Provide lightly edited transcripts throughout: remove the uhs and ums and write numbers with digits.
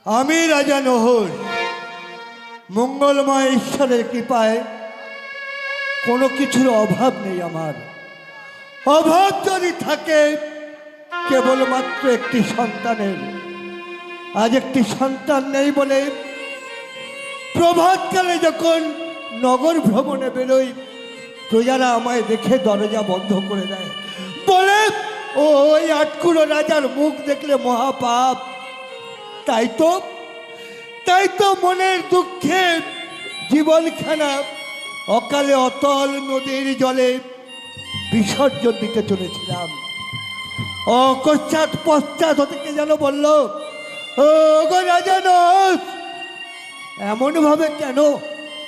আমি রাজা নহর মঙ্গলময় ঈশ্বরের কৃপায় কোনো কিছুর অভাব নেই। আমার অভাব যদি থাকে কেবলমাত্র একটি সন্তানের। আজ একটি সন্তান নেই বলে প্রভাতকালে যখন নগর ভ্রমণে বেরোই প্রজারা আমায় দেখে দরজা বন্ধ করে দেয়, বলে ওই আটকুড়ো রাজার মুখ দেখলে মহাপাপ। তাই তো মনের দুঃখে জীবনখানা অকালে অতল নদীর জলে বিসর্জন দিতে চলেছিলাম। পশ্চাৎ হতে কে যেন বলল, ও গো রাজা নস, এমনভাবে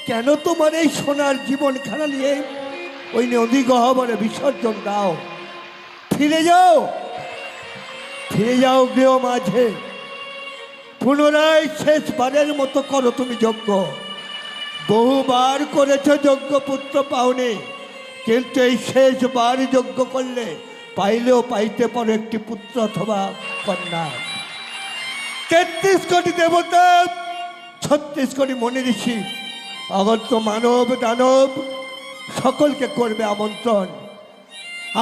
কেন তোমার এই সোনার জীবনখানা নিয়ে ওই নদী গহ্বরে বিসর্জন দাও? ফিরে যাও গৃহ মাঝে, পুনরায় শেষবারের মতো করো তুমি যজ্ঞ। বহুবার করেছ যজ্ঞ, পুত্র পাওনি, কিন্তু এই শেষবার যজ্ঞ করলে পাইলেও পাইতে পারো একটি পুত্র অথবা কন্যা। 33 কোটি দেবতা, 36 কোটি মনি ঋষি, অগন্ত মানব দানব সকলকে করবে আমন্ত্রণ।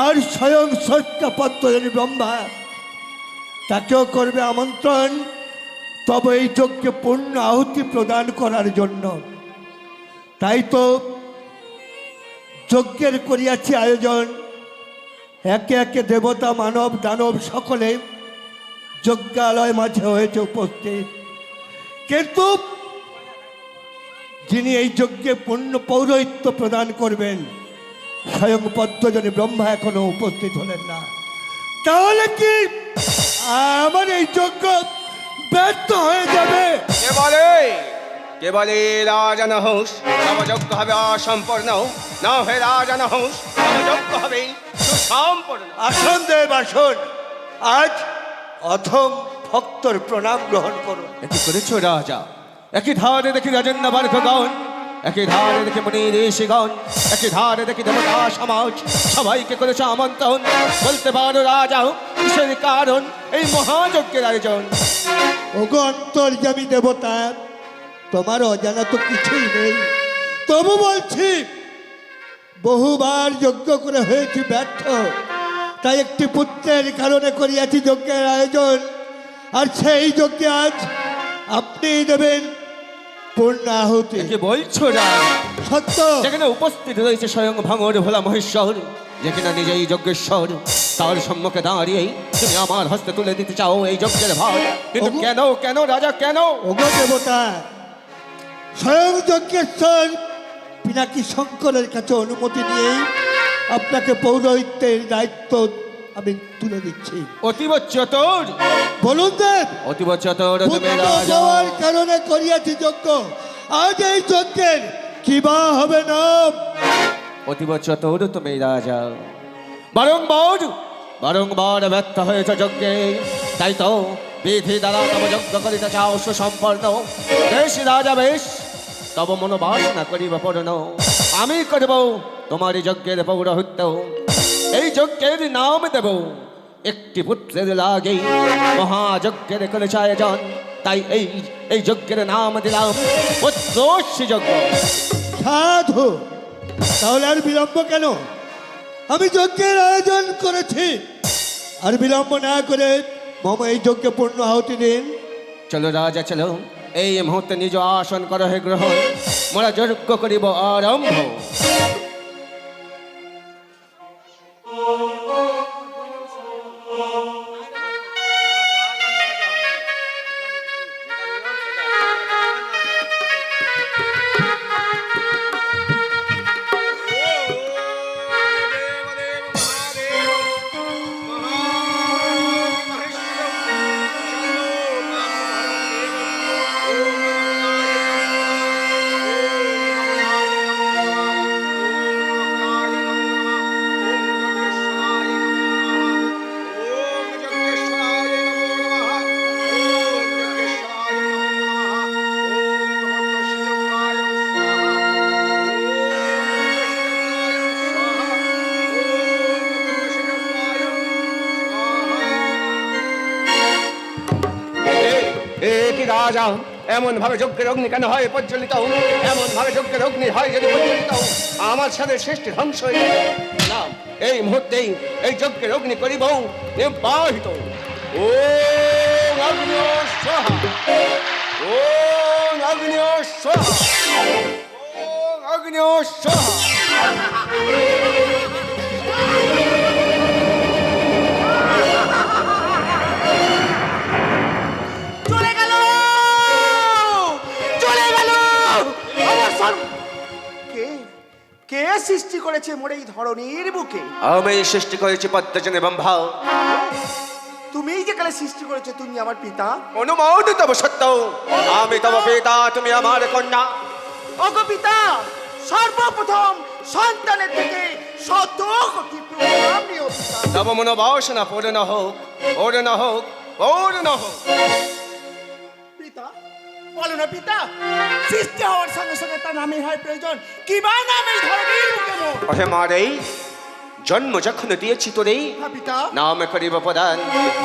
আর স্বয়ং ষষ্ঠ পদ্মজনী ব্রহ্মা, তাকেও করবে আমন্ত্রণ। তবে এই যজ্ঞে পূর্ণ আহুতি প্রদান করার জন্য। তাই তো যজ্ঞের করিয়াছি আয়োজন। একে একে দেবতা মানব দানব সকলে যজ্ঞালয় মাঝে হয়েছে উপস্থিত। কিন্তু যিনি এই যজ্ঞে পূর্ণ পৌরোহিত্য প্রদান করবেন স্বয়ং পদ্মজনী ব্রহ্মা এখনো উপস্থিত হলেন না। তাহলে কি আমার এই যজ্ঞ ব্যর্থ হয়ে যাবে? কে বলে রাজা নহস নবযজ্ঞ হবে অসম্পূর্ণ? না হে রাজা নহস, নবযজ্ঞ হবে সুসম্পূর্ণ। আসন দেব আসন, আজ অথম ভক্তর প্রণাম গ্রহণ করুন। এটি করেছ রাজা? একই ধারে দেখি রাজন্য বার্ধগণ, একই ধারে দেখি মুনি ঋষিগণ, একই ধারে দেখি দেবতা সমাজ, সবাইকে করেছ আমন্ত্রণ। বলতে পারো রাজা কিসের কারণ এই মহাযজ্ঞের আয়োজন? ওগো অন্তর্যামী দেবতা, তোমার অজানা তো কিছুই নেই। তবু বলছি, বহুবার যজ্ঞ করে হয়েছি ব্যর্থ, তাই একটি পুত্রের কারণে করিয়াছি যজ্ঞের আয়োজন। আর সেই যজ্ঞে আজ আপনি দেবেন পূর্ণ আহুতি। কি বলছো রাজা? সত্য। যেখানে উপস্থিত রয়েছে স্বয়ং ভাঙর ভোলা মহেশ্বর, যেখানে নিজেই যজ্ঞেশ্বর, তার সম্মুখে দাঁড়িয়েই তুমি আমার হস্তে তুলে দিতে চাও এই যজ্ঞের ভার। কিন্তু কেন রাজা কেন? ওগো দেবতা, স্বয়ং যজ্ঞেশ্বর পিনাকি শঙ্করের কাছে অনুমতি নিয়েই আপনাকে পৌরোহিত্যের দায়িত্ব আমি তুলে দিচ্ছি। অতীব চতুর। বলুন দেব, অতীব চতুর তুমি রাজা। যাওয়ার কারণে করিয়াছি যজ্ঞ, আজ এই যজ্ঞের কি বা হবে না? অতীব চতুর তুমি রাজা। বারংবার ব্যর্থ হয়েছে যজ্ঞে, তাই তো বিধি দ্বারা তব যজ্ঞ করিতে চাও সুসম্পন্ন। বেশ রাজা বেশ, তব মনোবাসনা করিব পূর্ণ। আমি করব তোমার যজ্ঞের পৌরোহিত্য। এই যজ্ঞের নাম দেব একটি পুত্রের লাগে মহাযজ্ঞের করেছে আয়োজন। তাই এই যজ্ঞের নাম দিলাম পুত্রশ্রী যজ্ঞ। সাধু, তাহলে আর বিলম্ব কেন? আমি যজ্ঞের আয়োজন করেছি, আর বিলম্ব না করে মম এই যজ্ঞে পূর্ণ আহুতি দিন। চলো রাজা চলো, এই মুহূর্তে নিজ আসন কর হে গ্রহণ। মোরা যজ্ঞ করিব আরম্ভ। কি রাজা এমন ভাবে যজ্ঞের অগ্নি কেন হয় প্রজ্বলিত, এমন ভাবে যজ্ঞের অগ্নি হয় যদি প্রজ্বলিত আমার সাথে সৃষ্টি ধ্বংস হয়ে যাবে না। এই মুহূর্তেই এই যজ্ঞের অগ্নি করিব নির্বাহিত। ও অগ্নি স্বাহা, ও অগ্নি স্বাহা, ও অগ্নি স্বাহা। চলে গেল, চলে গেল আমার কে কে সৃষ্টি করেছে মোর এই ধরনীর বুকে? আমি সৃষ্টি করেছি পদ্মজন এবং ভাও। তুমি যে কালে সৃষ্টি করেছো, তুমি আমার পিতা। অনুমোদ তব সত্য, আমি তব পিতা, তুমি আমার কন্যা। ওগো পিতা, সর্বপ্রথম সন্তানের থেকে শত কোটি প্রণাম নিও পিতা। তব মনোবাসনা পূর্ণ হোক, পূর্ণ হোক, পূর্ণ হোক। পিতা বলো না পিতা, সৃষ্টি হওয়ার সঙ্গে সঙ্গে তার নামে হয় প্রয়োজন, কি বা নাম এই ধরনের বুকে মোর? ওহে মারে, জন্ম যখন দিয়েছি তোরে হ্যাঁ পিতা। নাম করিব প্রদান,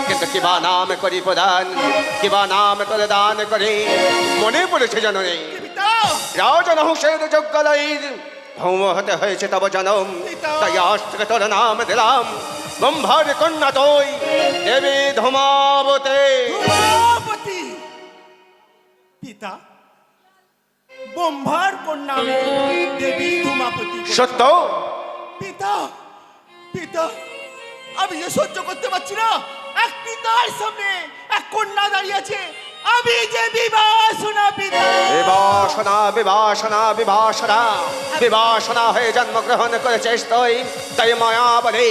কিন্তু কিবা নাম করি প্রদান, কিবা নাম করে দান করে মনে পড়েছে জননী। কি পিতা? রাজন হুসেন যজ্ঞালয়ের ভৌম হতে হয়েছে তব জনম, পিতা। তাই আজ থেকে তোর নাম দিলাম ব্রহ্মার কন্যা তুই দেবী ধূমাবতী। ধূমাবতী। পিতা, ব্রহ্মার কন্যা আমি দেবী ধূমাবতী। সত্য পিতা, পিতা, আমি যে সহ্য করতে পারছি না, এক পিতার সামনে এক কন্যা দাঁড়িয়ে আছে, আমি যে বিবাসনা পিতা। বিবাসনা বিবাসনা বিবাসনা বিবাসনা হয়ে জন্মগ্রহণ করেছিস তুই, তাই মায়া বলে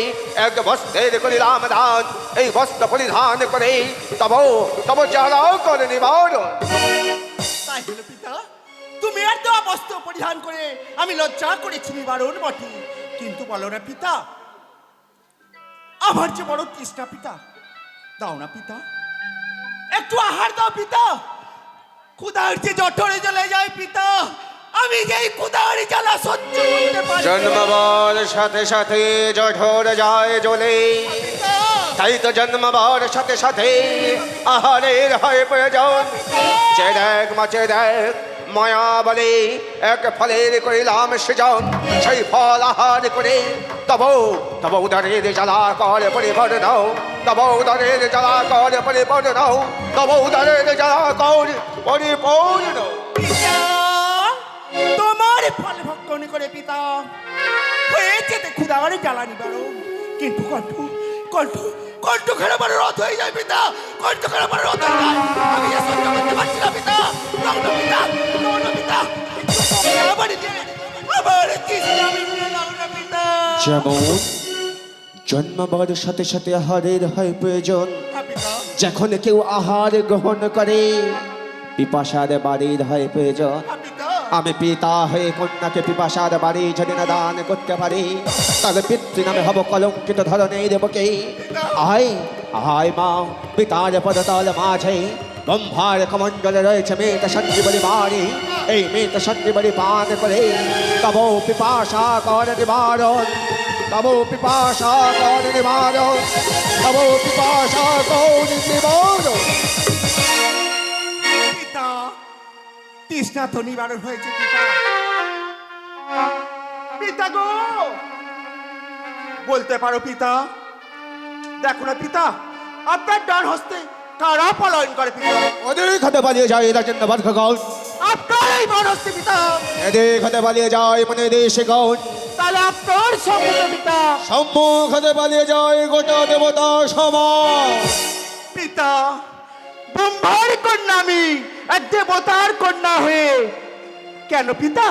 এক বস্ত্রের করিলাম দান, এই বস্ত্র পরিধান করে তব তব জ্বালাও করে নিবারণ। তাই হলো পিতা, তুমি আর দেওয়া বস্ত্র পরিধান করে আমি লজ্জা করেছি নিবারণ বটে, কিন্তু বলো না পিতা, আমার যে বড় তৃষ্ণা পিতা, দাও না পিতা, একটু আহার দাও পিতা, ক্ষুধার যে জঠরে জ্বলে যায় পিতা, আমি যে এই ক্ষুধার জ্বালা সহ্য করতে পারি না। জন্মবার সাথে সাথে জঠর যায় জ্বলে, পিতা, তাই তো জন্মবার সাথে সাথে আহারের হয় প্রয়োজন। যে দেখ মাছে দেখ মায়া বলে এক ফলের করিলাম সৃজন, সেই ফল আহার করে তব তব উদরের জ্বালা করে পরিবর্ণ, তব উদরের জ্বালা করে পরিবর্ণ, তব উদরের জ্বালা করে পরিপূর্ণ। পিতা, তোমার ফল ভক্ষণ করে পিতা হয়েছে তে ক্ষুধার জ্বালা নিবারণ, কিন্তু কণ্ঠ কণ্ঠ কণ্ঠ খেলে আমার রথ হয়ে যায় পিতা, কণ্ঠ খেলে আমার রথ হয়ে যায়, আমি আর সহ্য করতে পারছি না পিতা। দাও না পিতা, দাও না পিতা, আমার তৃষ্ণা মিটিয়ে দাও না পিতা। যেমন জন্মবার সাথে সাথে আহারের হয় প্রয়োজন, হ্যাঁ পিতা। যখন কেউ আহার গ্রহণ করে পিপাসার বাড়ির হয় প্রয়োজন। হ্যাঁ পিতা। আমি পিতা হয়ে কন্যাকে পিপাসার বাড়ি যদি না দান করতে পারি, তাহলে পিতৃ নামে হব কলঙ্কিত ধরনের দেবকে। আয় আয় মা, পিতার পদতল মাঝে ব্রহ্মার কমণ্ডলে রয়েছে মেত সঞ্জীবনী বাড়ি, এই মেত সঞ্জীবনী পান করে তব পিপাসা কর নিবারণ, তব পিপাসা কর নিবারণ, তব পিপাসা কর নিবারণ। পিতা, তৃষ্ণা তো নিবারণ হয়েছে পিতা। পিতা গো, বলতে পারো পিতা? দেখো না পিতা, আপনার ডান হস্তে কারা পলায়ন করে পিতা? ওদের খাতে পালিয়ে যায় রাজেন্দ্র বর্গগণ, আপনার এই বাম হস্তে পিতা, এদের খাতে পালিয়ে যায় মনে দেশে গণ, তাহলে আপনার সম্মুখে পিতা। সম্মুখ হতে পালিয়ে যায় গোটা দেবতা সমাজ। পিতা, ব্রহ্মার কন্যা আমি, এক দেবতার কন্যা হয়ে কেন পিতা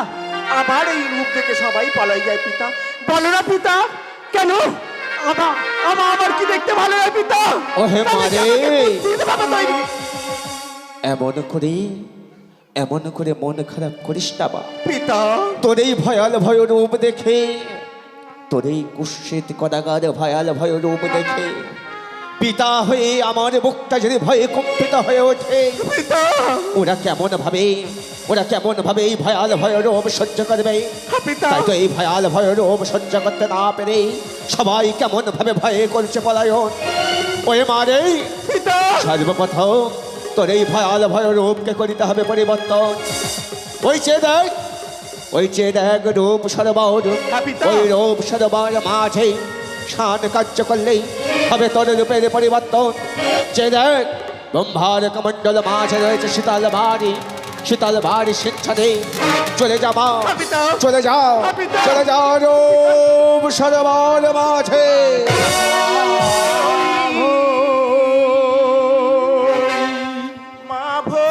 আমার এই রূপ থেকে সবাই পলাই যায় পিতা? বলো না পিতা, কেন আমার কি দেখতে ভালো হয় পিতা? ওহে মারে, চিনতে পারবে তৈরি। এমন করে মন খারাপ করিস না বা। পিতা, তোর এই ভয়াল ভয় রূপ দেখে, তোর এই কুৎসিত কদাগার ভয়াল ভয় রূপ দেখে পিতা হয়ে আমার বুকটা যদি ভয়ে কম্পিত হয়ে ওঠে। পিতা, ওরা কেমন ভাবে এই ভয়াল ভয় রূপ সহ্য করবে? পিতা, তাই তো এই ভয়াল ভয় রূপ সহ্য করতে না পেরে সবাই কেমন ভাবে ভয়ে করছে পলায়ন। ওই মারে, পিতা, সর্বপ্রথম তোর এই ভয়াল ভয় রূপকে করিতে হবে পরিবর্তন। ওই চেয়ে দেখ রূপ সরোবর, হ্যাঁ, পিতা। ওই রূপ সরোবর মাঝে স্নান কার্য করলেই হবে তোর রূপের পরিবর্তন। চেয়ে দেখ ব্রহ্মার কমণ্ডল মাঝে রয়েছে শীতল বাড়ি সিংহাসনে চলে যাবা, হ্যাঁ, পিতা। চলে যাও, হ্যাঁ, পিতা। চলে যাও রূপ সরোবর মাঝে। মা ভো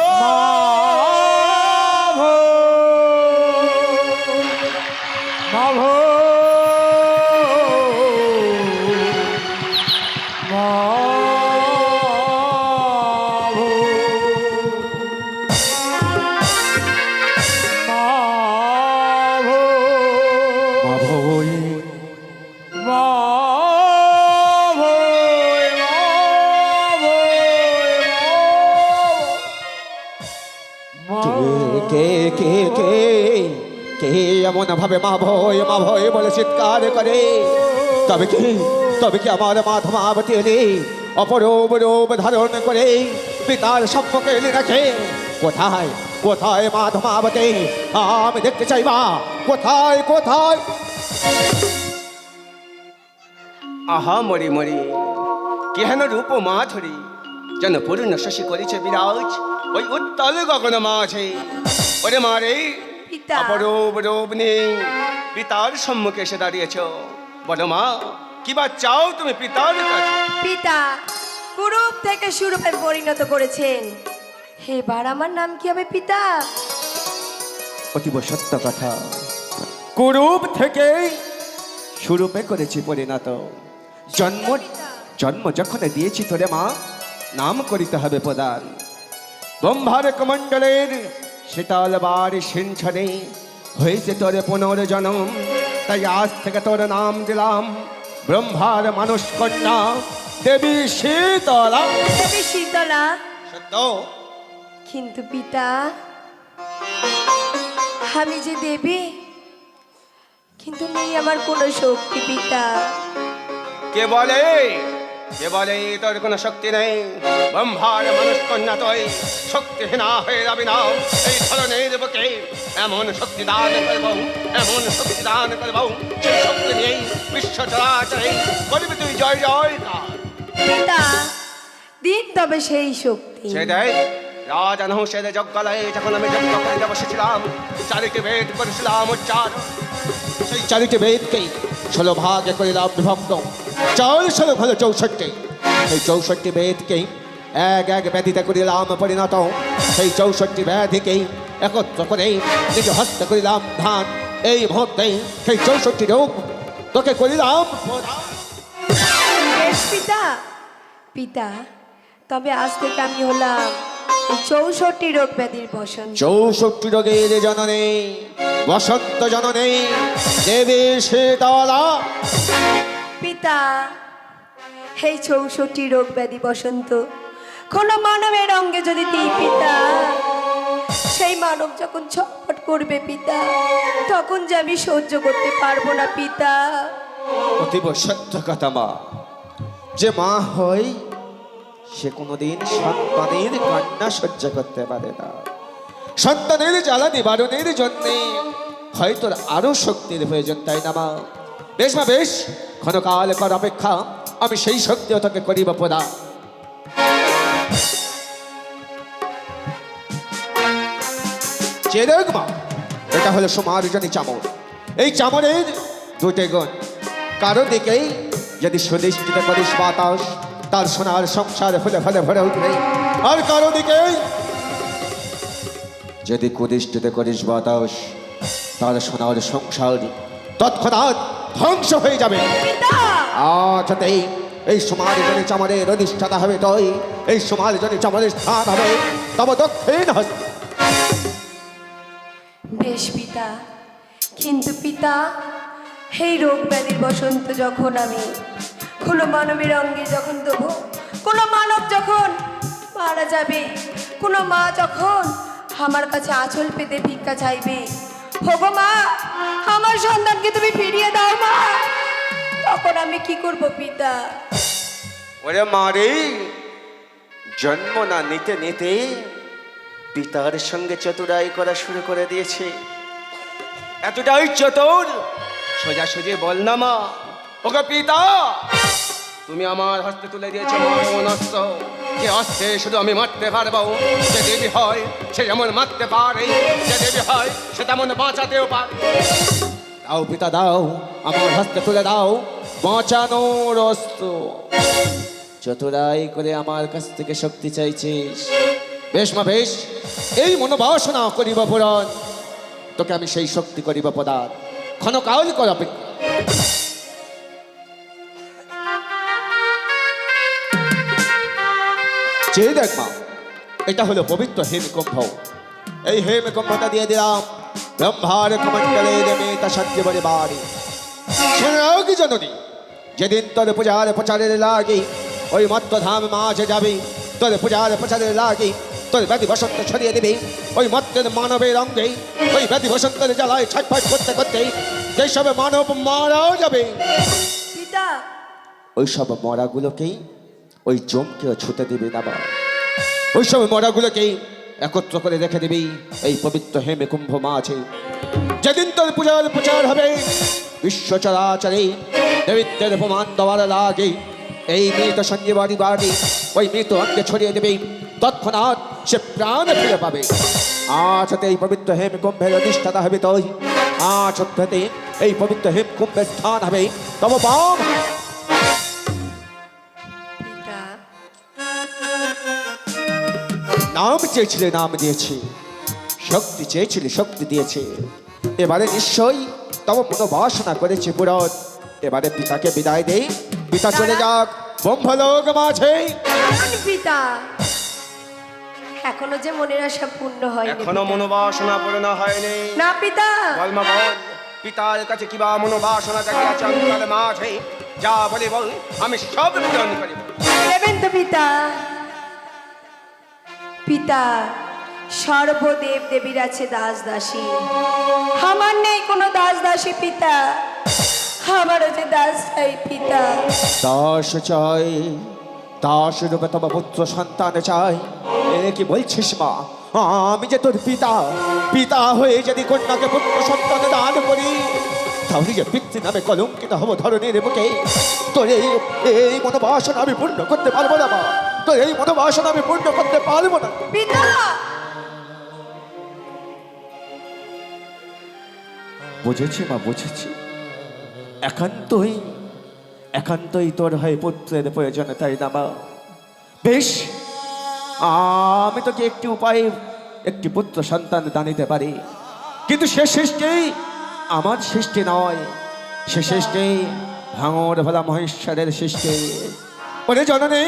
কে কে কে কে এমন ভাবে মা ভয় বলে চিৎকার করে? তবে কি আমার মাধমাবতী এলে অপরূপ রূপ ধারণ করে পিতার সম্মুখে এনে রাখে? কোথায় কোথায় মাধমাবতী? আমি দেখতে চাই মা, কোথায় কোথায়? আহা মরি মরি কেহেন রূপ মাধুরী, যেন পূর্ণ শশী করেছে বিরাজ ওই উত্তল গগন মাঝে। ওরে মারে পিতা। অপরূপ রূপ নেই পিতার সম্মুখে এসে দাঁড়িয়েছ। বলো মা, কি বা চাও তুমি পিতার কাছে? পিতা কুরূপ থেকে সুরূপে পরিণত করেছেন, এবার আমার নাম কি হবে পিতা? অতীব সত্য কথা, কুরূপ থেকে সুরূপে করেছি পরিণত। জন্ম যখন দিয়েছি তোরে মা, নাম করিতে হবে প্রদান। ব্রহ্মার কমণ্ডলের শীতল বাড়ি সিংহাসনে হয়েছে তোরে পুনর্জন্ম, তাই আজ থেকে তোর নাম দিলাম ব্রহ্মার মানুষ কন্যা দেবী শীতলা। দেবী শীতলা। সত্য। কিন্তু পিতা আমি যে দেবী, কিন্তু নেই আমার কোনো শক্তি পিতা। কে বলে তোর কোনো শক্তি নেই? ব্রহ্মার মানুষ কন্যা তুই শক্তিহীনা হয়ে যাবি না। এই ধরনের বুকে এমন শক্তি দান করব, এমন শক্তি দান করব, সেই শক্তি নিয়েই বিশ্ব চরাচরে করবি তুই জয় জয় কার। পিতা দিন তবে সেই শক্তি। সে দেয় রাজা নহুষের যজ্ঞালয়ে যখন আমি যজ্ঞ করে বসেছিলাম, চারিটি বেদ করেছিলাম উচ্চার। সেই চারিটি বেদকেই 16 ভাগে করিলাম বিভক্ত, 4 হলো 64। সেই 64 বেদকেই এক ব্যাধিতে করিলাম পরিণত। সেই 64 ব্যাধিকেই একত্র করে নিজ হস্ত করিলাম ধান। এই মুহূর্তে সেই 64 রূপ তোকে করিলাম প্রদান। বেশ পিতা। পিতা তবে আজ থেকে আমি হলাম এই 64 রোগ ব্যাধির বসন্ত। 64 রোগের জননী, বসন্ত জননী দেবী শীতলা। পিতা এই 64 রোগ ব্যাধি বসন্ত কোন মানবের অঙ্গে যদি দিই পিতা, সেই মানব যখন ছটফট করবে পিতা, তখন যে আমি সহ্য করতে পারবো না পিতা। অতীব সত্য কথা মা, যে মা হয় সে কোনোদিন সন্তানের কান্না সহ্য করতে পারে না। সন্তানের জ্বালা নিবারণের জন্য হয়তো আরো শক্তির প্রয়োজন, তাই না মা? বেশ মা বেশ, ক্ষণকাল কর অপেক্ষা, আমি সেই শক্তিও তোকে করিব প্রদান। চেরগ মা, এটা হলো সমারজনী চামর। এই চামরের 2টে গুণ, কারো দিকেই যদি সুনিশ্চিত করিস বাতাস, তার সোনার সংসার ফলে ফলে ভরে উঠবে। আর কারো দিকে যদি কুদিষ্টিত করিস বাতাস, তার সোনার সংসার তৎক্ষণাৎ ধ্বংস হয়ে যাবে। পিতা আজতেই এই সমারজনী চামরের অধিষ্ঠাতা হবে তুই, এই সমারজনী চামরের স্থান হবে তব দক্ষিণ হস্ত। বেশ পিতা, কিন্তু পিতা এই রোগ ব্যাধির বসন্ত যখন আমি কোনো মানবের অঙ্গে যখন দেবো, কোনো মানব যখন মারা যাবে, কোনো মা যখন আমার কাছে আঁচল পেতে ভিক্ষা চাইবে, হোগো মা আমার সন্তানকে তুমি ফিরিয়ে দাও মা, তখন আমি কি করব পিতা? ওরে মারে, জন্ম না নিতে নিতে পিতার সঙ্গে চতুরাই করা শুরু করে দিয়েছে। এতটাই চতুর, সোজাসুজি বল না মা, ওকে পিতা, তুমি আমার হস্তে তুলে দিয়েছো মরণ অস্ত্র। যে অস্ত্রে শুধু আমি মারতে পারবো, যে দেবী হয় সে যেমন মারতে পারে, যে দেবী হয় সে তেমন বাঁচাতেও পারে। দাও পিতা দাও, আমার হস্তে তুলে দাও বাঁচানোর অস্ত্র। চতুরাই করে আমার কাছ থেকে শক্তি চাইছিস, বেশ মা বেশ, এই মনোবাসনা করিব পূরণ, তোকে আমি সেই শক্তি করিব প্রদান। ক্ষণকাল কর অপেক্ষা। চেয়ে দেখ মা, এটা হলো পবিত্র হেমকুম্ভ। এই হেমকুম্ভটা দিয়ে দিলাম ব্রহ্মার কমণ্ডলে দেবে তা সত্যি বাড়ি। কি জননী, যেদিন তোর পূজার প্রচারের লাগি ওই মত্তধাম মাঝে যাবি, তোর পূজার প্রচারের লাগি তোর ব্যাধি বসন্ত ছড়িয়ে দিবি। ওই মত্তের মানবের অঙ্গে ওই ব্যাধি বসন্তের জ্বালায় ছটফট করতে করতে যেসব মানব মারাও যাবে, পিতা, ওই সব মরাগুলোকেই ওই জমকেও ছুতে দিবি না বা। ওই সব মরাগুলোকেই একত্র করে রেখে দিবি এই পবিত্র হেমে কুম্ভ মাঝে। যেদিন তোর পূজার প্রচার হবে বিশ্ব চরাচরে দেবিত্বের প্রমাণ দেওয়ার লাগে এই মৃত সঞ্জীবনী বাড়ি ওই মৃত অঙ্গে ছড়িয়ে দেবে, তৎক্ষণাৎ সে প্রাণ ফিরে পাবে। আজ হতে এই পবিত্র হেম কুম্ভের অধিষ্ঠাতা হবে তুই, আজ হতে এই পবিত্র হেম কুম্ভের স্থান হবে তব বাম। পিতা, নাম চেয়েছিলে নাম দিয়েছি, শক্তি চেয়েছিলে শক্তি দিয়েছে। এবারে নিশ্চয়ই তব মনোবাসনা করেছে পূরণ। এবারে পিতাকে বিদায় দেই, পিতা চলে যাক ব্রহ্মলোক মাঝে। দাঁড়ান পিতা, এখনো যে মনের আশা পূর্ণ হয়নি। এখনো মনোবাসনা পূর্ণ হয়নি। না পিতা, বল মা বল, পিতার কাছে কিবা মনোবাসনা জাগিয়াছে অন্তরের মাঝে, যা বলি বল, আমি সব পূরণ করিব। দেবেন তো পিতা। পিতা, সর্বদেব দেবীর আছে দাস দাসী, আমার নেই কোনো দাস দাসী পিতা, আমারও যে দাস চাই পিতা। দাস চাই, দাস রূপে তব পুত্র সন্তান চাই। এ কি বলছিস মা, আমি যে তোর পিতা, পিতা হয়ে যদি কন্যাকে পুত্র সন্তান দান করি তাহলে যে পিতৃ নামে কলঙ্কিত হব ধরনের বুকে। তোর এই মনোবাসনা আমি পূর্ণ করতে পারবো না মা, তোর এই মনোবাসনা আমি পূর্ণ করতে পারবো না। পিতা, বুঝেছি মা বুঝেছি, একান্তই একান্তই তোর হয় পুত্রের প্রয়োজন, তাই না মা? বেশ, আমি তোকে একটি উপায়ে একটি পুত্র সন্তান দানিতে পারি, কিন্তু সে সৃষ্টি আমার সৃষ্টি নয়, সে সৃষ্টি ভাঙর ভোলা মহেশ্বরের সৃষ্টি। ওরে জননী,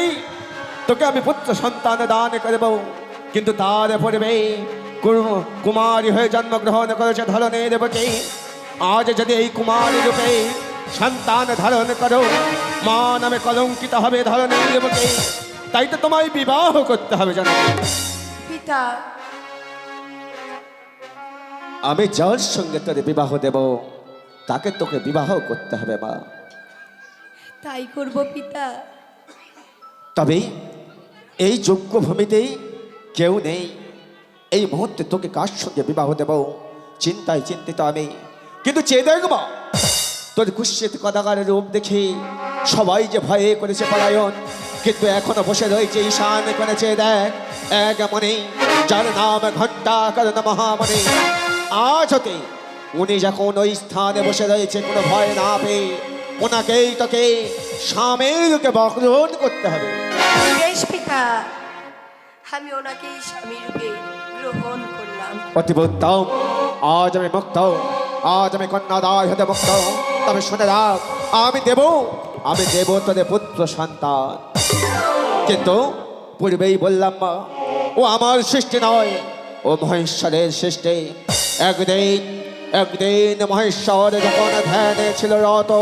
তোকে আমি পুত্র সন্তান দান করব, কিন্তু তার পূর্বে কুমারী হয়ে জন্মগ্রহণ করেছে ধরনের বুকে। আজ যদি এই কুমারী রূপে সন্তান ধারণ করো, মা নামে কলঙ্কিত হবে ধরনের বুকে। তাই তো তোমায় বিবাহ করতে হবে জানো। পিতা, আমি যার সঙ্গে তোর বিবাহ দেব তাকে তোকে বিবাহ করতে হবে মা। তাই করব পিতা। তবে এই যোগ্য ভূমিতেই কেউ নেই, এই মুহূর্তে তোকে কার সঙ্গে বিবাহ দেব চিন্তায় চিন্তিত আমি। কিন্তু চেয়ে দেখব তোর কুৎসিত কদাগারের রূপ দেখে সবাই যে ভয়ে করেছে পলায়ন, কিন্তু এখনো বসে রয়েছে ঈশান কোণে। চেয়ে দেখ এক মনে যার নাম ঘণ্টা কারণ মহামণি। আজ হতে উনি যখন ওই স্থানে বসে রয়েছে কোনো ভয় না পেয়ে ওনাকেই তোকে স্বামীরকে বরণ করতে হবে। বেশ পিতা, আমি ওনাকেই স্বামী রূপে গ্রহণ করলাম। অতীব উত্তম, আজ আমি মুক্ত, আজ আমি কন্যাদায় হতে মুক্ত। তবে শুনে রাখ, আমি দেব তোদের পুত্র সন্তান, কিন্তু পূর্বেই বললাম মা, ও আমার সৃষ্টি নয়, ও মহেশ্বরের সৃষ্টি। একদিন মহেশ্বর যখন ধ্যানে ছিল রত,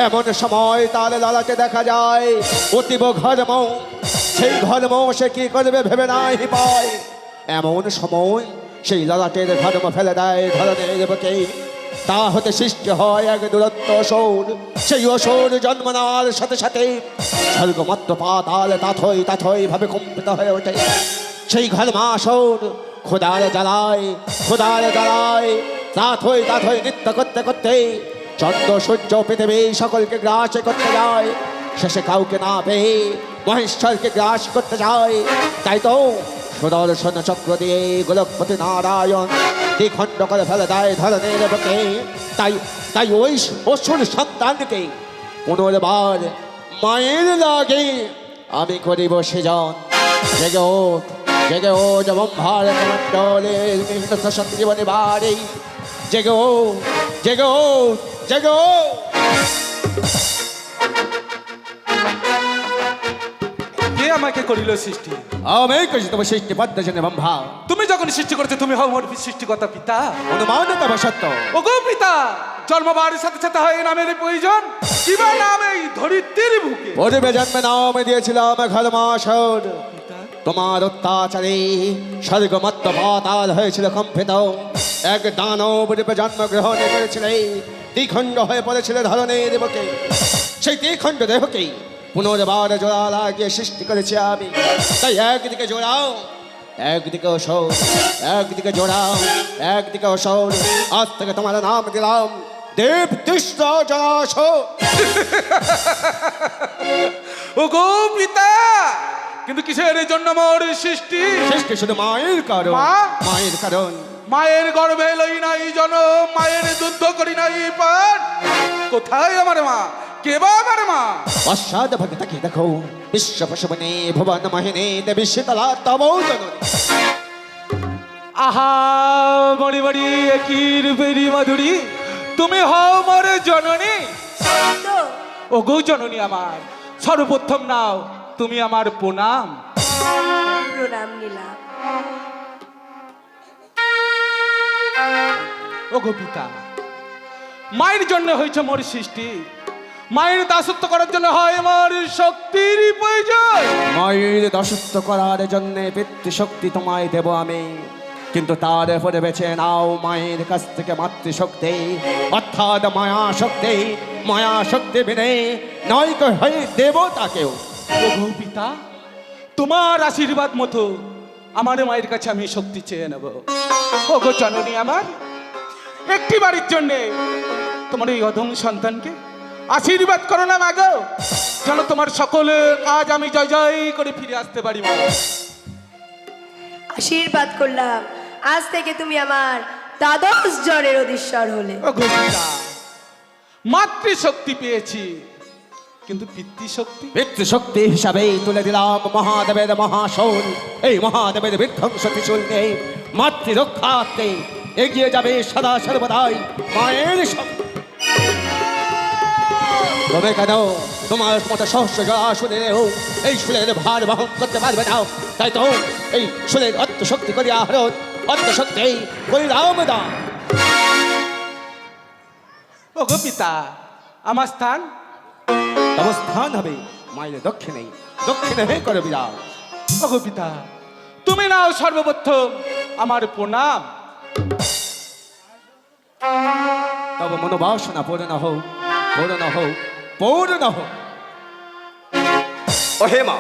এমন সময় তার লালাকে দেখা যায় অতীব ঘর্ম। সেই ঘর্ম সে কি করবে ভেবে নাই পায়। এমন সময় সেই লালাটের ঘর্ম ফেলে দেয় ধরনের বুকে। তা হতে সৃষ্টি হয় এক দুরত্ব অসুর। সেই অসুর জন্ম নেওয়ার সাথে সাথে স্বর্গমাত্র পাতাল তাথই ভাবে কম্পিত হয়ে ওঠে। সেই ঘলমা অসুর খোদার জ্বালায় তাথই নৃত্য করতে করতে চন্দ্র সূর্য পৃথিবী সকলকে গ্রাস করতে যায়। শেষে কাউকে না পেয়ে মহেশ্বরকে গ্রাস করতে যায়। তাই তো সুদর্শন চক্র দিয়ে গোলকপতি নারায়ণ দ্বিখণ্ড করে ফেলে দেয় ধরনের বুকে। তাই ওই অসুর সন্তানকে পুনর্বার মায়ের লাগে আমি করিব সেজন। জেগে ওঠ ব্রহ্মার মণ্ডলের মিষ্ট সঞ্জীবনী বাড়ি। জেগে ওঠ। কে আমাকে করিল সৃষ্টি? আমি কইছি তোমার সৃষ্টি পদ্মজনে ব্রহ্মা। তুমি যখন সৃষ্টি করেছো তুমি হও মোর সৃষ্টিকর্তা পিতা। অনুমান তবে সত্য। ওগো পিতা, জন্মবার সাথে সাথে হয় নামের প্রয়োজন। কিবা নাম এই ধরিত্রীর বুকে? পূর্বে জন্মে নাম দিয়েছিলাম ঘলমাসর। তোমার অত্যাচারে স্বর্গমাত্র পাতাল হয়েছিল কম্পিত। এক দানব রূপে জন্মগ্রহণ করেছিলে, দ্বিখণ্ড হয়ে পড়েছিল ধরনের বুকে। সেই দ্বিখণ্ড দেহকে পুনর্বার জোড়া লাগিয়ে সৃষ্টি করেছি আমি। তাই একদিকে জোড়াও, একদিকে অসৌর, একদিকে জোড়াও, একদিকে অসৌর। আজ থেকে তোমার নাম দিলাম দেব তৃষ্ণ জলাশয়। ওগো পিতা, কিন্তু কিসের জন্য মোর সৃষ্টি? সৃষ্টি শুধু মায়ের কারণ, মা? মায়ের কারণ। মায়ের গর্ভে লই নাই জনম, মায়ের যুদ্ধ করি নাই পান। কোথায় আমার মা? কেবা আমার মা? অসাদ ভগতাকে দেখো, বিশ্ব পশুবনে ভুবন মহিনে দেবী শীতলা তব জননী। আহা বড়ি বড়ি একির বেরি মাধুরী, তুমি হও মোর জননী। তো ওগো জননী আমার, সর্বপ্রথম নাও তুমি আমার প্রণাম। প্রণাম নিলাম। ওগো পিতা, মায়ের জন্য হয়েছে মোর সৃষ্টি। মায়ের দাসত্ব করার জন্য হয় আমার শক্তির প্রয়োজন। মায়ের দাসত্ব করার জন্য পিতৃশক্তি তোমায় দেব আমি, কিন্তু তারপরে বেছে নাও মায়ের কাছ থেকে মাতৃশক্তি, অর্থাৎ মায়া শক্তি বিনে নয় হয়ে দেব তাকেও। ওগো পিতা, তোমার আশীর্বাদ মতো আমার মায়ের কাছে আমি শক্তি চেয়ে নেব। ওগো জননী আমার, একটি বাড়ির জন্যে তোমার এই অধম সন্তানকে আশীর্বাদ করো না মাগো, যেন তোমার সকল কাজ আমি জয় জয় করে ফিরে আসতে পারি মা। আশীর্বাদ করলাম, আজ থেকে তুমি আমার দ্বাদশ জ্বরের অধীশ্বর হলে। ওগো পিতা, মাতৃশক্তি পেয়েছি, কিন্তু পিতৃশক্তি? পিতৃশক্তি হিসাবে তুলে দিলাম মহাদেবের মহাশূল। এই মহাদেবের বিধ্বংস ত্রিশূল নেই, মাতৃরক্ষার্থে এগিয়ে যাবে সদা সর্বদাই মায়ের শক্তি। তবে কেন তোমার মতো সহস্র শুনেও এই শুলের ভার বহন করতে পারবে না। তাই তো এই শুলের অর্থশক্তি করিয়া হরণ, অর্থশক্তি করি রাম দান। ওগো পিতা, আমার স্থান? তব স্থান হবে মায়ের দক্ষিণে করে বিরাজ। ওগো পিতা, তুমি নাও সর্বপ্রথম আমার প্রণাম। তব মনোবাসনা পূর্ণ হোক। ও হে মা,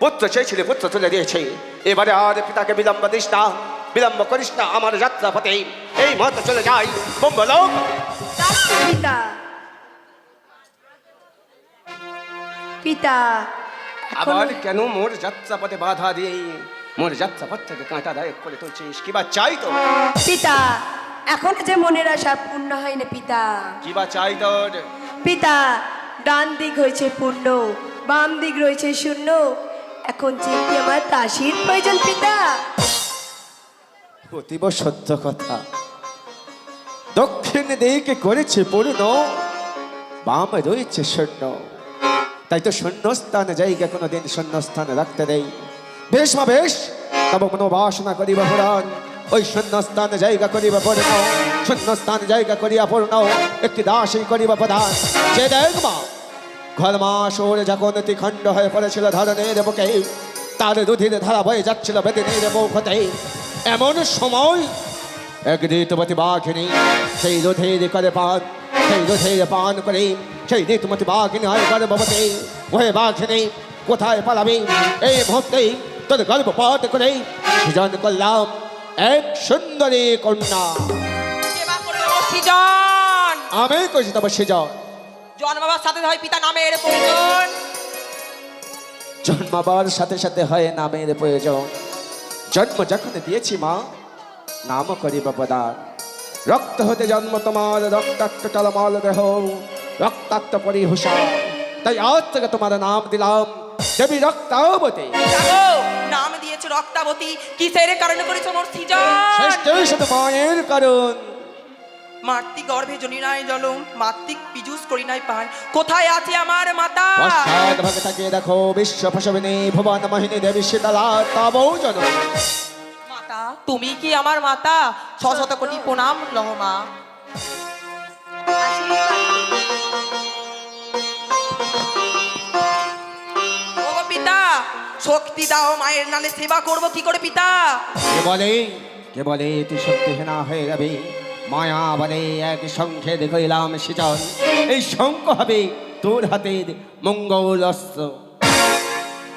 পুত্র চেয়েছিলে, পুত্র তুলে দিয়েছে। এবারে আর পিতাকে বিলম্ব দিস না, বিলম্ব করিস না। আমার যাত্রা পথে এই মত চলে যাই বম্বলোক। পিতা, পিতা, আবার কেন মোর যাত্রা পথে বাধা দিয়ে মোর যাত্রা পথ থেকে কাঁটা দায়ক করে তুলছিস? কিবা চাই তো? পিতা, এখনো যে মনের আশা পূর্ণ হয়নি পিতা। কিবা চাই তোর? পিতা, ডান দিক হয়েছে পূর্ণ, বাম দিক রয়েছে শূন্য। এখন যে কি আমার দাসীর প্রয়োজন পিতা? অতীব সত্য কথা। দক্ষিণ দিকে করেছে পূর্ণ, বাম রয়েছে শূন্য। তাই তো শূন্যস্থান জায়গা কোনোদিন শূন্যস্থান রাখতে দেই। বেশ মা বেশ, তব মনোবাসনা করিবা পুরাণ। ওই শূন্যস্থান জায়গা করিবা পূর্ণ, শূন্যস্থান জায়গা করিয়া পূর্ণ। একটি দাসী করিবা প্রধান। যে দেখ মা, ঘলমাসুর যখন দ্বিখণ্ড হয়ে পড়েছিল ধরনের বুকে, তার রুধির ধারা বয়ে যাচ্ছিল বেদিনীর মুখ হতে। এমন সময় এক ঋতুমতি বাঘিনী সেই রথের করে পান, সেই রথের পান করে সেই ঋতুমতি বাঘিনী হয় গর্ভবতী। ওহে বাঘিনী কোথায় পালাবি? এই মুহূর্তেই তোর গর্ভপাত করে সৃজন করলাম এক সুন্দরী কন্যা। সেবা করবে ও সৃজন। আমি কইছি তবে সৃজন। জন্মাবার সাথে হয় পিতা নামের প্রয়োজন। জন্মাবার সাথে সাথে হয় নামের প্রয়োজন। জন্ম যখন দিয়েছি মা, নাম করিব প্রদান। রক্ত হতে জন্ম তোমার, রক্তাক্ত টলমল দেহ, রক্তাক্ত পরিভূষা। তাই আজ থেকে তোমার নাম দিলাম দেবী রক্তাবতী। জাগো, নাম দিয়েছে রক্তাবতী, কিসের কারণে করেছে মোর সৃজন? শ্রেষ্ঠই শুধু মায়ের কারণ। মাতৃ গর্ভে জনি নাই জলম, মাতৃক পীযুষ করি নাই পান। কোথায় আছে আমার মাতা? পশ্চাৎ ভাগে তাকিয়ে দেখো বিশ্ব ফসবিনী ভুবন মোহিনী দেবী শীতলা তব জননী। মাতা, তুমি কি আমার মাতা? শত কোটি প্রণাম লহ মা। ওগো পিতা, শক্তি দাও, মায়ের নামে সেবা করব কি করে পিতা? কে বলে তুই শক্তিহীনা হয়ে যাবি? মায়া বলে এক সংখ্যে কইলাম সৃজন। এই শঙ্খ হবে তোর হাতের মঙ্গল অস্ত্র।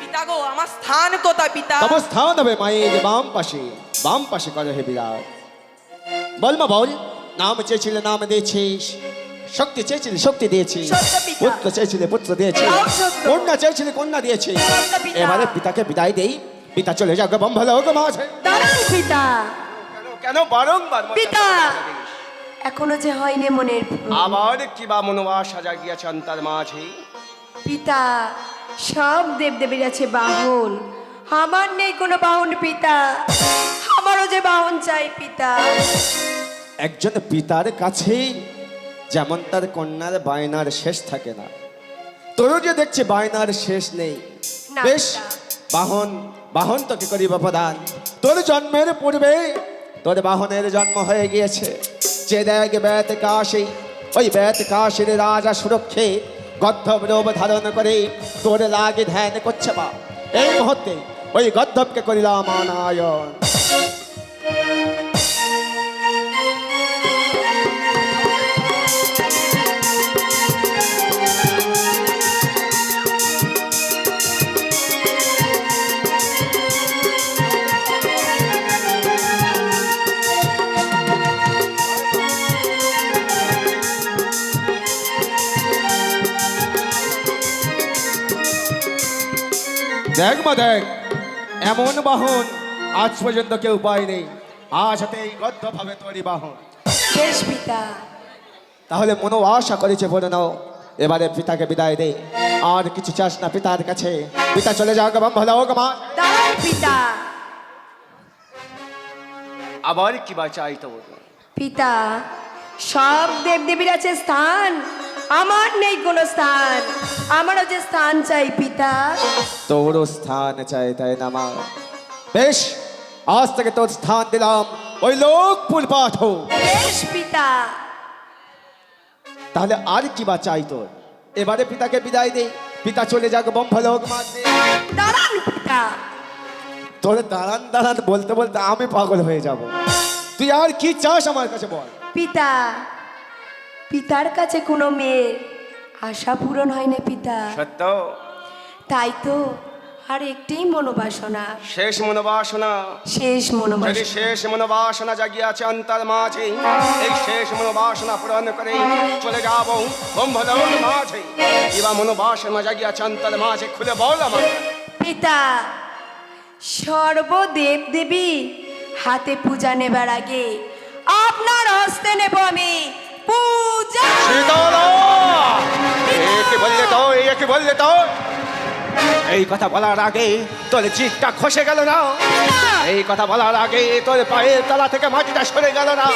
পিতা গো, আমার স্থান কোথায় পিতা? তব স্থান হবে মায়ের বাম পাশে করে হে বিরাট। বল মা বল, নাম চেয়েছিলে নাম দিয়েছিস, শক্তি চেয়েছিলে শক্তি দিয়েছি, সত্য পিতা। পুত্র চেয়েছিলে পুত্র দিয়েছি, তাও সত্য। কন্যা চেয়েছিলে কন্যা দিয়েছি। সত্য পিতা। এবারে পিতাকে বিদায় দেই, পিতা চলে যাক বম্ভলোক মাঝে। দাঁড়ান পিতা। কেন বারংবার পিতা, এখনো যে হয়নি মনের পূরণ। আবার কিবা মনোবাসা জাগিয়াছে অন্তর মাঝে। পিতা, সব দেবদেবীর আছে বাহন, আমার নেই কোনো বাহন পিতা। আমারও যে বাহন চাই পিতা। একজন পিতার কাছে যেমন তার কন্যার বায়নার শেষ থাকে না, তোরও যে দেখছি বায়নার শেষ নেই। না, বেশ, পিতা। বাহন তোকে করিব প্রদান। তোর জন্মের পূর্বে তোর বাহনের জন্ম হয়ে গিয়েছে। যে দেখ বেত কাশী, ওই বেত কাশীর রাজা সুরক্ষে গদ্ধব রূপ ধারণ করে তোর লাগে ধ্যান করছে বা। এই মুহূর্তে ওই গদ্ধবকে করিলাম আনায়ন। দেখ মা দেখ, এমন বাহন আজ পর্যন্ত কেউ পায়নি। আজ হাতে এই গদ্ধভাবে তৈরি বাহন। বেশ পিতা। তাহলে মনো আশা করেছে বলে নাও, এবারে পিতাকে বিদায় দে। আর কিছু চাস না পিতার কাছে, পিতা চলে যাক ভালো হোক মা। দাঁড়ান পিতা। আবার কি বা চাই তো? পিতা, সব দেবদেবীর আছে স্থান, আমার নেই কোনো স্থান। আমারও যে স্থান চাই পিতা। তোরও স্থান চাই তাই না মা? বেশ, আজ থেকে তোর স্থান দিলাম ওই লোকপুর পাঠো। বেশ পিতা। তাহলে আর কি বা চাই তোর? এবারে পিতাকে বিদায় দে, পিতা চলে যাক বম্ভলোক মা। দাঁড়ান পিতা। তোর দাঁড়ান দাঁড়ান বলতে বলতে আমি পাগল হয়ে যাব। তুই আর কি চাস আমার কাছে বল। পিতা, পিতার কাছে কোনো মেয়ের আশা পূরণ হয় না পিতা। সত্য, তাই তো আর একটাই মনোবাসনা, শেষ মনোবাসনা। শেষ যদি মনোবাসনা। শেষ মনোবাসনা জাগিয়াছে অন্তর মাঝে, এই শেষ মনোবাসনা পূরণ করে চলে যাব ব্রহ্মলোক মাঝে। কিবা মনোবাসনা জাগিয়াছে অন্তর মাঝে, খুলে বল আমার। পিতা, সর্বদেব দেবী হাতে পূজা নেবার আগে আপনার হস্তে নেব আমি পূজা। শীতলা, একে বললে তো, একে বললে তো। এই কথা বলার আগে তোর জিভটা খসে গেল না? এই কথা বলার আগে তোর পায়ের তলা থেকে মাটিটা সরে গেল না?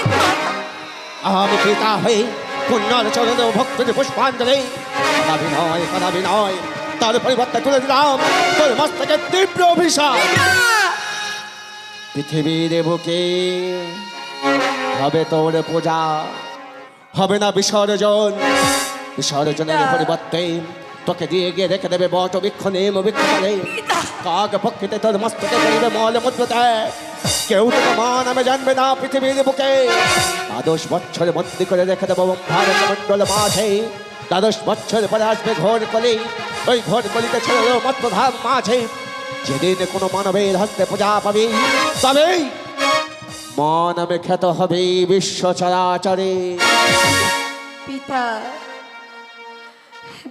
আমি পিতা হয়ে পুণ্যর চরণ ভক্তদের পুষ্পাঞ্জলি কদাপি নয়, তার পরিবর্তে তুলে দিলাম তোর মস্তকে তীব্র অভিশাপ। পৃথিবীর বুকে হবে তোর পূজা, হবে না বিসর্জন। বিসর্জনের পরিবর্তে তোকে দিয়ে গিয়ে রেখে দেবে বট বৃক্ষ নেম বৃক্ষ বলে। কাক পক্ষিতে তোর মস্তকে করিবে মল মূত্র ত্যাগ। কেউ তোকে মা নামে জানবে না পৃথিবীর বুকে। 12 বছর বন্দি করে রেখে দেবো ভারত মণ্ডল মাঝে। 12 বছর পরে আসবে ঘোর কলি, ওই ঘোর কলিতে ছেড়ে দেবো মাত্র ধাম মাঝে। যেদিন কোনো মানবের হস্তে পূজা পাবি, তবেই মা নামে খ্যাত হবে বিশ্ব চরাচরে। পিতা,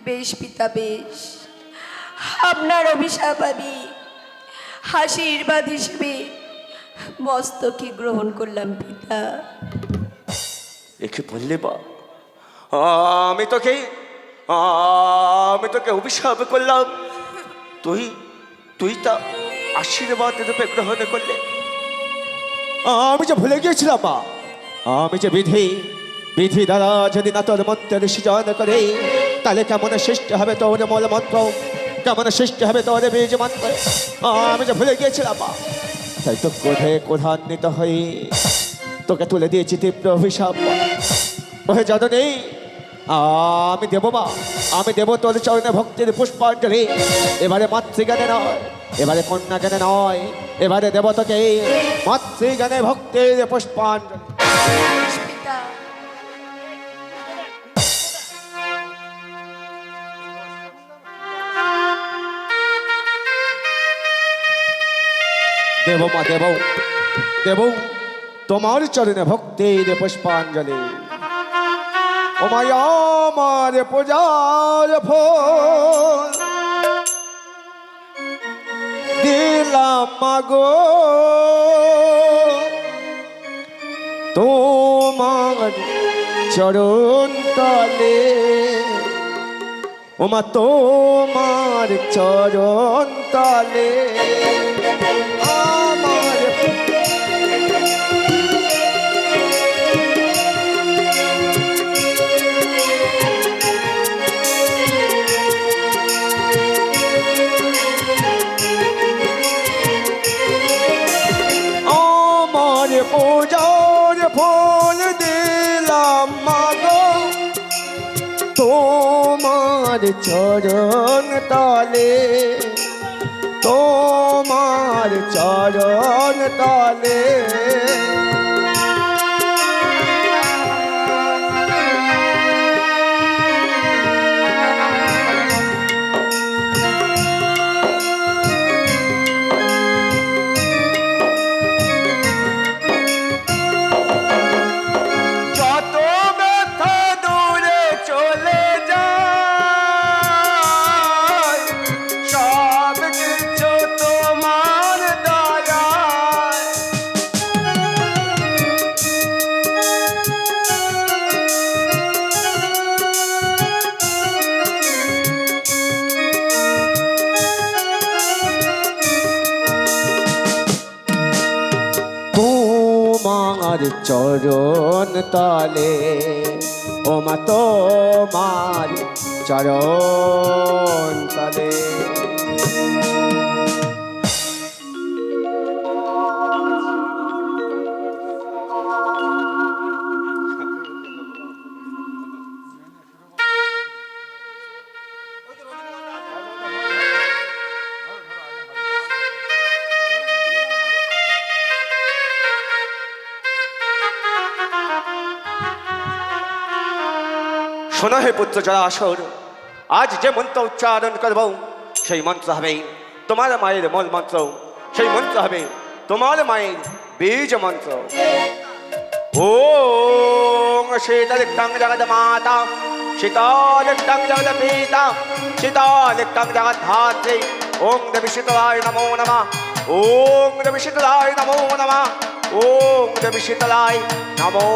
বেশ পিতা বেশ, আপনার অভিশাপ আমি আশীর্বাদ হিসেবে মস্তকে গ্রহণ করলাম পিতা। একে বললে বা আমি তোকে অভিশাপ করলাম, তুই তা আশীর্বাদ রূপে গ্রহণ করলে। আমি যে ভুলে গিয়েছিলাম মা, আমি যে বিধি দ্বারা যদি না তোর মন্ত্রের সৃজন করে, তাহলে কেমন সৃষ্টি হবে তোর মূল মন্ত্র, কেমন সৃষ্টি হবে তোর বীজ মন্ত্র। আমি যে ভুলে গিয়েছিলাম মা, তাই তো ক্রোধান্বিত হয়ে তোকে তুলে দিয়েছি তীব্র অভিশাপ। ওহে জননী, আমি দেব মা, আমি দেব তোর চরণে ভক্তির পুষ্পাঞ্জলি। এবারে মাতৃজ্ঞানে নয়, এবারে কন্যা জ্ঞানে নয়, এবারে দেব তোকে মাতৃজ্ঞানে ভক্তির পুষ্পাঞ্জলি। বেশ পিতা। দেব মা, দেব তোমার চরণে ভক্তির পুষ্পাঞ্জলি। ও মায়া আমার পূজার ফল দিলাম মাগো, তোমার চরণ তলে। ও মা তোমার চরণ তলে আমার পূজার ফল দিলাম মাগো, তোমার চরণ তলে, তোমার চরণ তলে। যত ব্যথা দূরে চলে যায়, সব কিছু তোমার দয়ায়। তোমার চরণ তলে, ও মা তোমার চরণ তলে। শোনো হে পুত্র জরাসর, আজ যে মন্ত্র উচ্চারণ করব সেই মন্ত্র হবে তোমার মায়ের মূল মন্ত্র, সেই মন্ত্র হবে তোমার মায়ের বীজ মন্ত্র। ওম শীতলিক্তং জগৎ মাতা, শীতলিক্তং জগৎ পিতা, শীতলিক্তং জগৎ ধাত্রী। ওম দেবী শীতলায় নমো নমঃ, ওম দেবী শীতলায় নমো নমঃ, ওম দেবী শীতলায় নমো